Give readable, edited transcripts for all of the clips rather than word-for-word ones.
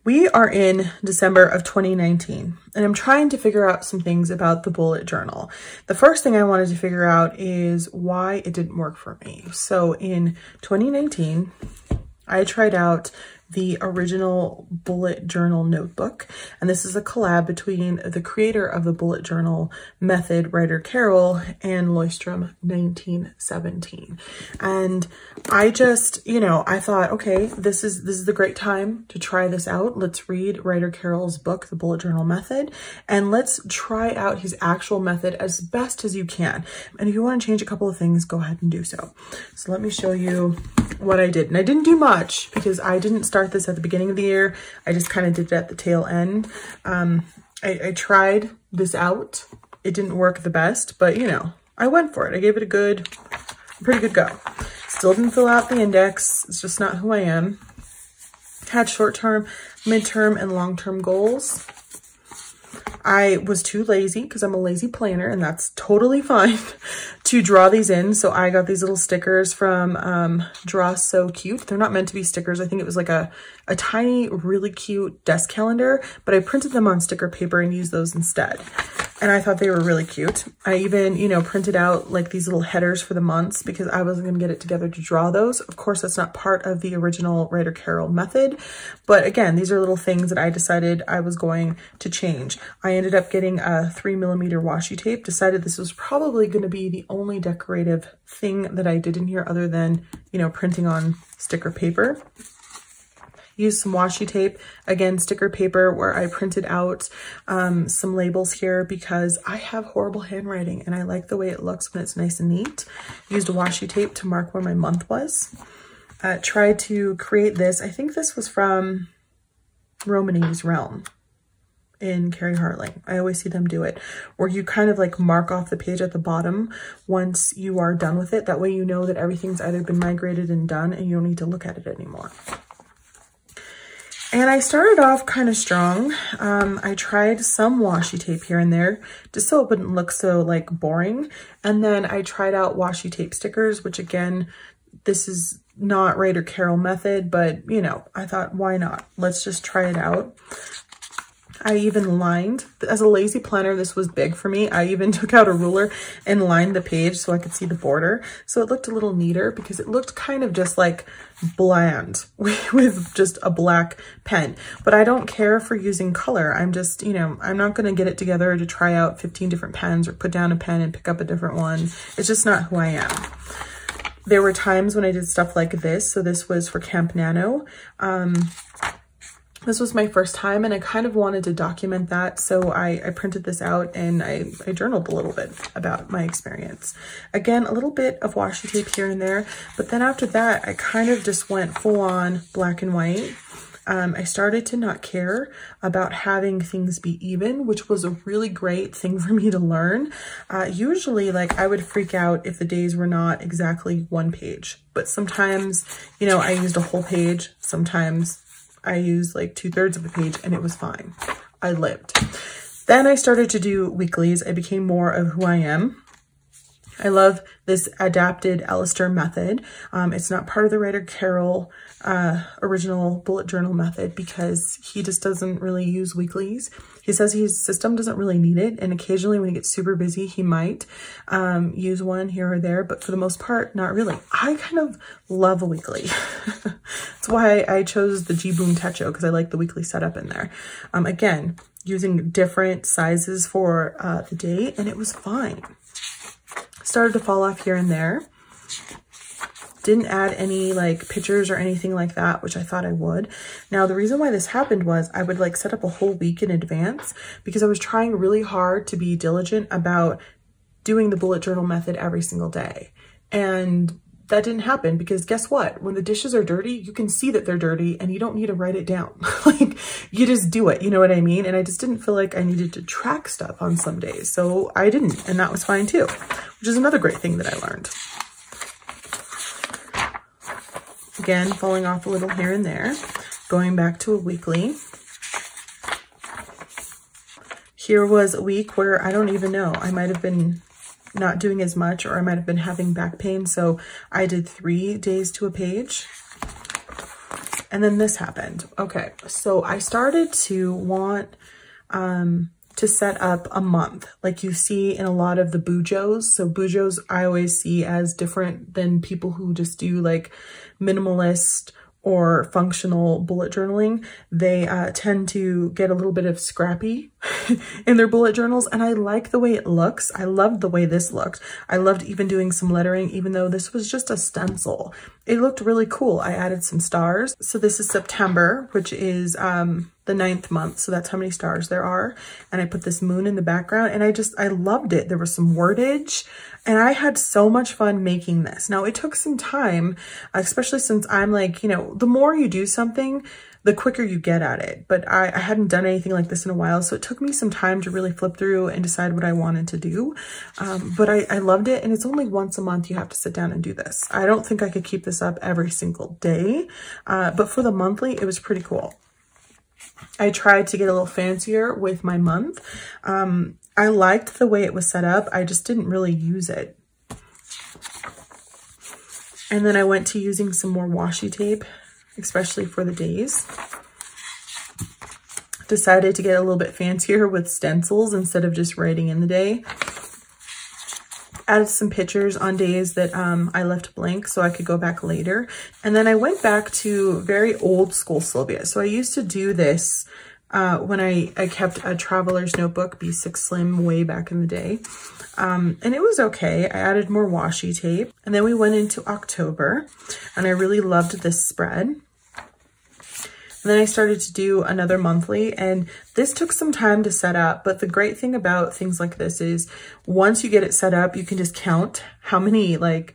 We are in December of 2019, and I'm trying to figure out some things about the bullet journal. The first thing I wanted to figure out is why it didn't work for me. So in 2019, I tried out the original bullet journal notebook, and this is a collab between the creator of the bullet journal method, Rhodia Carroll, and Leuchtturm 1917. And I just, I thought, okay, this is the great time to try this out. Let's read Rhodia Carroll's book, The Bullet Journal Method, and let's try out his actual method as best as you can. And if you want to change a couple of things, go ahead and do so. So let me show you what I did. And I didn't do much because I didn't start this at the beginning of the year. I just kind of did it at the tail end. I tried this out. It didn't work the best, but I went for it. I gave it a pretty good go. Still didn't fill out the index. It's just not who I am. Had short-term, mid-term, and long-term goals. I was too lazy because I'm a lazy planner, and that's totally fine, to draw these in. So I got these little stickers from Draw So Cute. They're not meant to be stickers. I think it was like a tiny, really cute desk calendar, but I printed them on sticker paper and used those instead. And I thought they were really cute. I even, printed out like these little headers for the months because I wasn't gonna get it together to draw those. Of course, that's not part of the original Rhodia Carroll method. But again, these are little things that I decided I was going to change. I ended up getting a 3mm washi tape, decided this was probably gonna be the only decorative thing that I did in here other than, printing on sticker paper. Used some washi tape, again, sticker paper, where I printed out some labels here because I have horrible handwriting and I like the way it looks when it's nice and neat. Used a washi tape to mark where my month was. Tried to create this. I think this was from Romany's Realm in Carrie Hartling. I always see them do it, where you kind of like mark off the page at the bottom once you are done with it. That way you know that everything's either been migrated and done and you don't need to look at it anymore. And I started off kind of strong. I tried some washi tape here and there just so it wouldn't look so like boring. And then I tried out washi tape stickers, which again, this is not Rhodia Carroll method, but I thought, why not? Let's just try it out. I even lined, as a lazy planner, this was big for me. I even took out a ruler and lined the page so I could see the border. So it looked a little neater because it looked kind of just like bland with just a black pen. But I don't care for using color. I'm just, I'm not going to get it together to try out 15 different pens or put down a pen and pick up a different one. It's just not who I am. There were times when I did stuff like this. So this was for Camp Nano. This was my first time and I kind of wanted to document that. So I printed this out and I journaled a little bit about my experience. Again, a little bit of washi tape here and there, but then after that, I kind of just went full on black and white. I started to not care about having things be even, which was a really great thing for me to learn. Usually, like, I would freak out if the days were not exactly one page, but sometimes, I used a whole page. Sometimes I used like 2/3 of a page and it was fine. I lived. Then I started to do weeklies. I became more of who I am. I love this adapted Alistair method. It's not part of the Rhodia Carroll original bullet journal method because he just doesn't really use weeklies. He says his system doesn't really need it, and occasionally when he gets super busy, he might use one here or there, but for the most part, not really. I kind of love a weekly. That's why I chose the G-Boom Techo, because I like the weekly setup in there. Again, using different sizes for the day, and it was fine. Started to fall off here and there. Didn't add any like pictures or anything like that, which I thought I would. Now, the reason why this happened was I would like set up a whole week in advance because I was trying really hard to be diligent about doing the bullet journal method every single day. And that didn't happen because guess what? When the dishes are dirty, you can see that they're dirty and you don't need to write it down. Like, you just do it, you know what I mean? And I just didn't feel like I needed to track stuff on some days. So I didn't, and that was fine too, which is another great thing that I learned. Again, falling off a little here and there, going back to a weekly. Here was a week where I don't even know, I might have been not doing as much, or I might have been having back pain. So I did 3 days to a page. And then this happened. Okay, so I started to want to set up a month like you see in a lot of the bujos. So bujos I always see as different than people who just do like minimalist or functional bullet journaling. They tend to get a little bit of scrappy in their bullet journals, and I like the way it looks. I loved the way this looked. I loved even doing some lettering, even though this was just a stencil. It looked really cool. I added some stars. So this is September, which is the 9th month. So that's how many stars there are. And I put this moon in the background, and I loved it. There was some wordage, and I had so much fun making this. Now it took some time, especially since I'm like, you know, the more you do something, the quicker you get at it. But I hadn't done anything like this in a while, so it took me some time to really flip through and decide what I wanted to do. But I loved it, and it's only once a month you have to sit down and do this. I don't think I could keep this up every single day, but for the monthly, it was pretty cool. I tried to get a little fancier with my month. I liked the way it was set up. I just didn't really use it. And then I went to using some more washi tape, especially for the days. Decided to get a little bit fancier with stencils instead of just writing in the day. Added some pictures on days that I left blank so I could go back later. And then I went back to very old school Sylvia. So I used to do this when I kept a traveler's notebook, B6 Slim, way back in the day. And it was okay. I added more washi tape. And then we went into October, and I really loved this spread. And then I started to do another monthly, and this took some time to set up. But the great thing about things like this is once you get it set up, you can just count how many like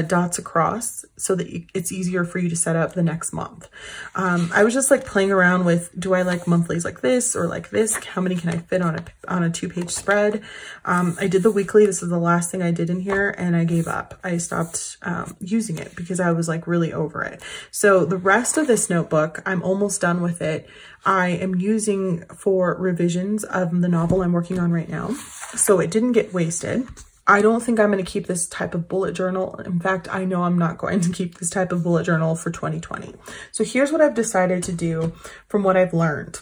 dots across so that it's easier for you to set up the next month. I was just like playing around with, do I like monthlies like this or like this? How many can I fit on a 2-page spread? I did the weekly. This is the last thing I did in here, and I gave up. I stopped using it because I was like really over it. So the rest of this notebook, I'm almost done with it. I am using for revisions of the novel I'm working on right now, so it didn't get wasted. I don't think I'm going to keep this type of bullet journal. In fact, I know I'm not going to keep this type of bullet journal for 2020. So here's what I've decided to do from what I've learned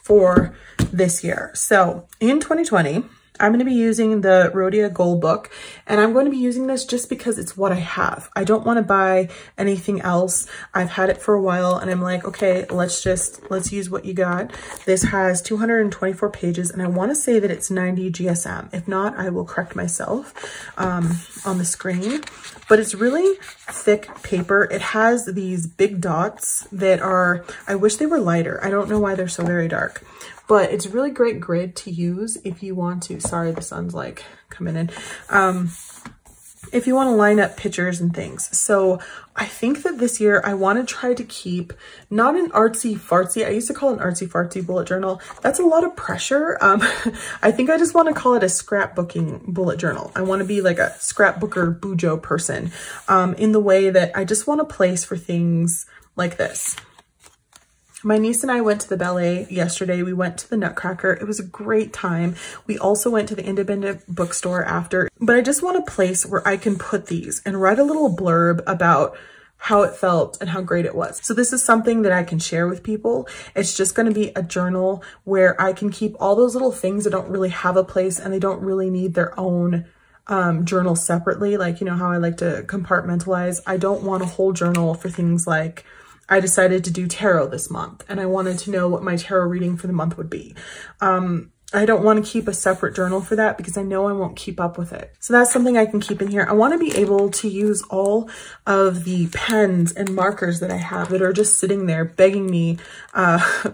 for this year. So in 2020, I'm going to be using the Rhodia Goalbook, and I'm going to be using this just because it's what I have. I don't want to buy anything else. I've had it for a while, and I'm like, okay, let's use what you got. This has 224 pages, and I want to say that it's 90 GSM. If not, I will correct myself on the screen. But it's really thick paper. It has these big dots that are, I wish they were lighter. I don't know why they're so very dark. But it's really great grid to use if you want to, sorry, the sun's like coming in. If you want to line up pictures and things. So I think that this year I want to try to keep not an artsy fartsy. I used to call it an artsy fartsy bullet journal. That's a lot of pressure. I think I just want to call it a scrapbooking bullet journal. I want to be like a scrapbooker bujo person in the way that I just want a place for things like this. My niece and I went to the ballet yesterday. We went to the Nutcracker. It was a great time. We also went to the independent bookstore after, but I just want a place where I can put these and write a little blurb about how it felt and how great it was. So this is something that I can share with people. It's just going to be a journal where I can keep all those little things that don't really have a place and they don't really need their own journal separately. Like, you know how I like to compartmentalize. I don't want a whole journal for things like, I decided to do tarot this month and I wanted to know what my tarot reading for the month would be. I don't want to keep a separate journal for that because I know I won't keep up with it. So that's something I can keep in here. I want to be able to use all of the pens and markers that I have that are just sitting there begging me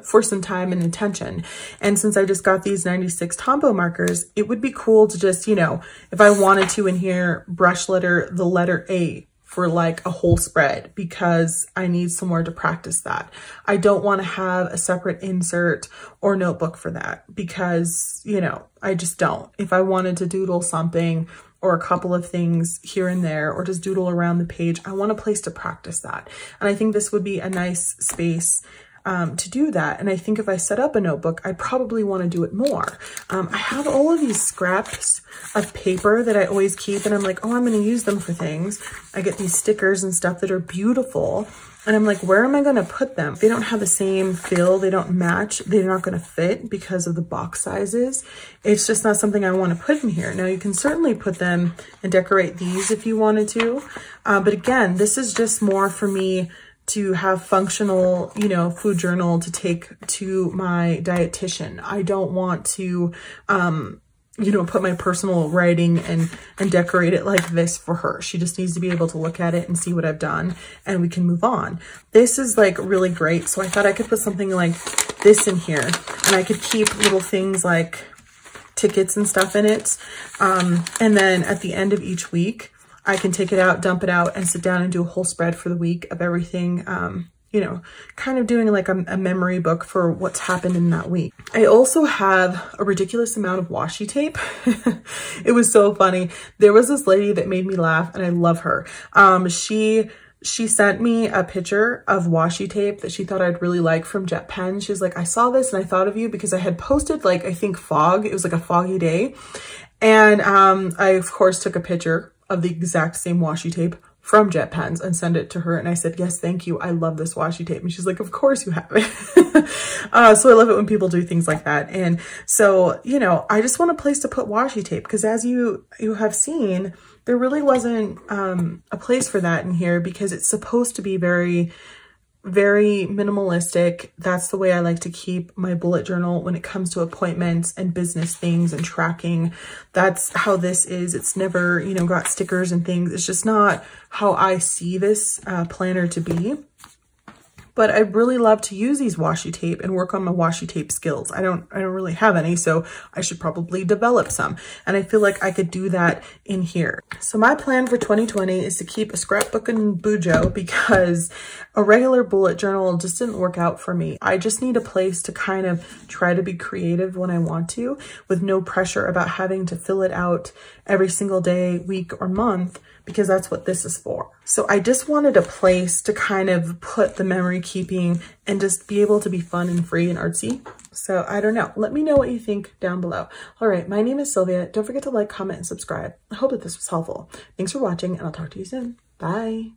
for some time and attention. And since I just got these 96 Tombow markers, it would be cool to just, you know, if I wanted to in here, brush letter the letter A for like a whole spread because I need somewhere to practice that. I don't want to have a separate insert or notebook for that because, you know, I just don't. If I wanted to doodle something or a couple of things here and there or just doodle around the page, I want a place to practice that. And I think this would be a nice space to do that. And I think if I set up a notebook, I probably want to do it more. I have all of these scraps of paper that I always keep, and I'm like, oh, I'm going to use them for things. I get these stickers and stuff that are beautiful. And I'm like, where am I going to put them? They don't have the same feel. They don't match. They're not going to fit because of the box sizes. It's just not something I want to put in here. Now, you can certainly put them and decorate these if you wanted to. But again, this is just more for me to have functional, you know, food journal to take to my dietitian. I don't want to, you know, put my personal writing and decorate it like this for her. She just needs to be able to look at it and see what I've done, and we can move on. This is like really great. So I thought I could put something like this in here, and I could keep little things like tickets and stuff in it. And then at the end of each week, I can take it out, dump it out, and sit down and do a whole spread for the week of everything, you know, kind of doing like a memory book for what's happened in that week. I also have a ridiculous amount of washi tape. It was so funny. There was this lady that made me laugh, and I love her. She sent me a picture of washi tape that she thought I'd really like from Jet Pen. She's like, I saw this and I thought of you because I had posted like, I think fog. It was like a foggy day. And I, of course, took a picture of the exact same washi tape from Jet Pens and send it to her. And I said, yes, thank you. I love this washi tape. And she's like, of course you have it. So I love it when people do things like that. And so, you know, I just want a place to put washi tape, because as you have seen, there really wasn't a place for that in here, because it's supposed to be very minimalistic. That's the way I like to keep my bullet journal when it comes to appointments and business things and tracking. That's how this is. It's never, you know, got stickers and things. It's just not how I see this planner to be. But I really love to use these washi tape and work on my washi tape skills. I don't really have any, so I should probably develop some. And I feel like I could do that in here. So my plan for 2020 is to keep a scrapbook and bujo, because a regular bullet journal just didn't work out for me. I just need a place to kind of try to be creative when I want to, with no pressure about having to fill it out every single day, week, or month, because that's what this is for. So I just wanted a place to kind of put the memory keeping and just be able to be fun and free and artsy. So I don't know. Let me know what you think down below. All right, my name is Sylvia. Don't forget to like, comment, and subscribe. I hope that this was helpful. Thanks for watching, and I'll talk to you soon. Bye.